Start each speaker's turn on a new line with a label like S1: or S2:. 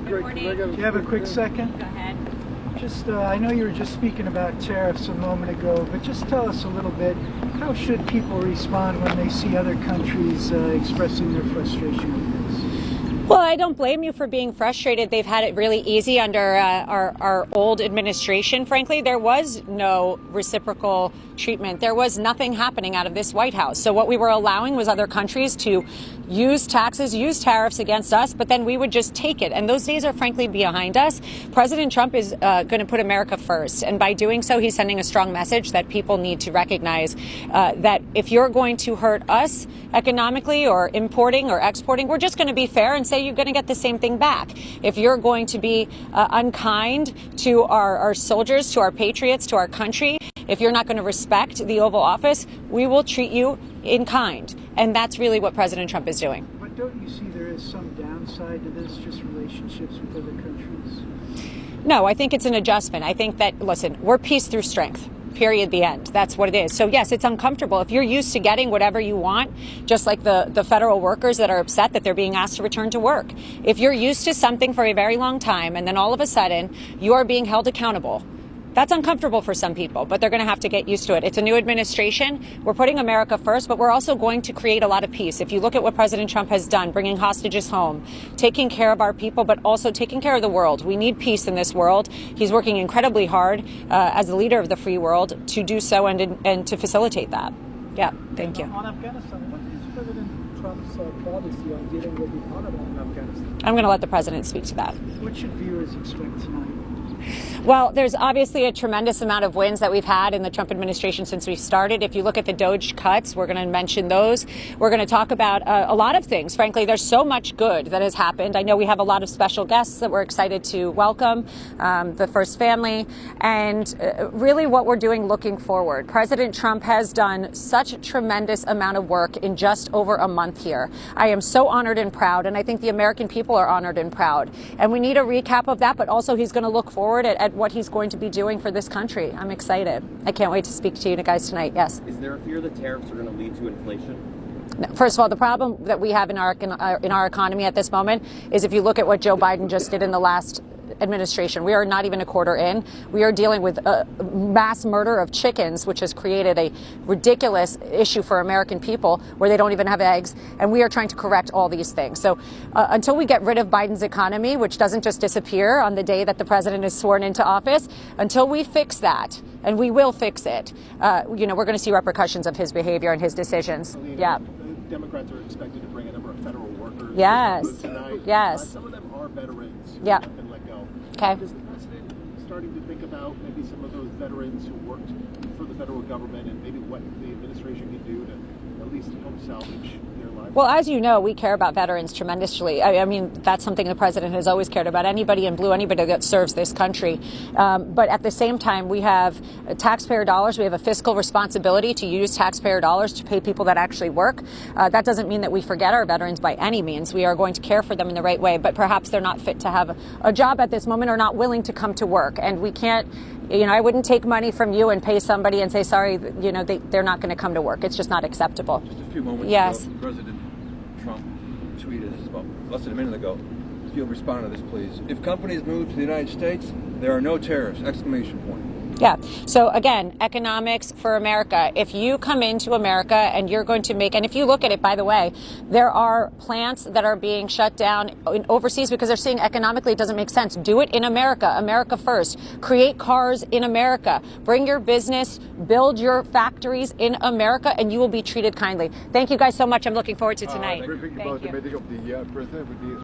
S1: Greg,
S2: Do you
S1: have a quick second?
S2: Go ahead.
S1: I know you were just speaking about tariffs a moment ago, but just tell us a little bit, how should people respond when they see other countries expressing their frustration with this?
S2: Well, I don't blame you for being frustrated. They've had it really easy under our old administration. Frankly, there was no reciprocal treatment. There was nothing happening out of this White House. So what we were allowing was other countries to use taxes, use tariffs against us, but then we would just take it. And those days are frankly behind us. President Trump is going to put America first. And by doing so, he's sending a strong message that people need to recognize that if you're going to hurt us economically or importing or exporting, we're just going to be fair and say you're going to get the same thing back. If you're going to be unkind to our soldiers, to our patriots, to our country, if you're not going to respect the Oval Office, we will treat you in kind. And that's really what President Trump is doing.
S1: But don't you see there is some downside to this, just relationships with other countries?
S2: No, I think it's an adjustment. I think that, listen, we're peace through strength. Period, the end. That's what it is. So, yes, it's uncomfortable. If you're used to getting whatever you want, just like the federal workers that are upset that they're being asked to return to work. If you're used to something for a very long time and then all of a sudden you are being held accountable, that's uncomfortable for some people, but they're going to have to get used to it. It's a new administration. We're putting America first, but we're also going to create a lot of peace. If you look at what President Trump has done, bringing hostages home, taking care of our people, but also taking care of the world. We need peace in this world. He's working incredibly hard as the leader of the free world to do so and to facilitate that. Yeah, thank you.
S3: On Afghanistan, what is President Trump's policy on dealing with the Taliban in Afghanistan?
S2: I'm going to let the president speak to that.
S1: What should viewers expect tonight?
S2: Well, there's obviously a tremendous amount of wins that we've had in the Trump administration since we started. If you look at the DOGE cuts, we're going to mention those. We're going to talk about a lot of things. Frankly, there's so much good that has happened. I know we have a lot of special guests that we're excited to welcome, the First Family, and really what we're doing looking forward. President Trump has done such a tremendous amount of work in just over a month here. I am so honored and proud, and I think the American people are honored and proud. And we need a recap of that, but also he's going to look forward at what he's going to be doing for this country. I'm excited. I can't wait to speak to you guys tonight. Yes.
S4: Is there a fear that tariffs are going to lead to inflation?
S2: No. First of all, the problem that we have in our economy at this moment is if you look at what Joe Biden just did in the last administration. We are not even a quarter in. We are dealing with a mass murder of chickens, which has created a ridiculous issue for American people where they don't even have eggs. And we are trying to correct all these things. So until we get rid of Biden's economy, which doesn't just disappear on the day that the president is sworn into office, until we fix that, and we will fix it, we're going to see repercussions of his behavior and his decisions.
S5: Alina,
S2: yeah.
S5: Democrats are expected to bring a number of federal workers.
S2: Yes.
S5: Tonight.
S2: Yes.
S5: Some of them are veterans who
S2: Yeah.
S5: have been let go.
S2: Okay.
S5: Is the president starting to think about maybe some of those veterans who worked for the federal government and maybe what the administration can do to at least help salvage their lives?
S2: Well, as you know, we care about veterans tremendously. I mean, that's something the president has always cared about. Anybody in blue, anybody that serves this country. But at the same time, we have taxpayer dollars. We have a fiscal responsibility to use taxpayer dollars to pay people that actually work. That doesn't mean that we forget our veterans by any means. We are going to care for them in the right way, but perhaps they're not fit to have a job at this moment or not willing to come to work. And we can't, I wouldn't take money from you and pay somebody and say, sorry, they're not going to come to work. It's just not acceptable.
S6: Just a few moments
S2: yes.
S6: ago, President Trump tweeted, this is about less than a minute ago. If you'll respond to this, please. If companies move to the United States, there are no tariffs! Exclamation point.
S2: Yeah. So again, economics for America. If you come into America and you're going to make, and if you look at it, by the way, there are plants that are being shut down in overseas because they're seeing economically it doesn't make sense. Do it in America. America first. Create cars in America. Bring your business, build your factories in America, and you will be treated kindly. Thank you guys so much. I'm looking forward to tonight.
S7: Briefing about the meeting of the president with the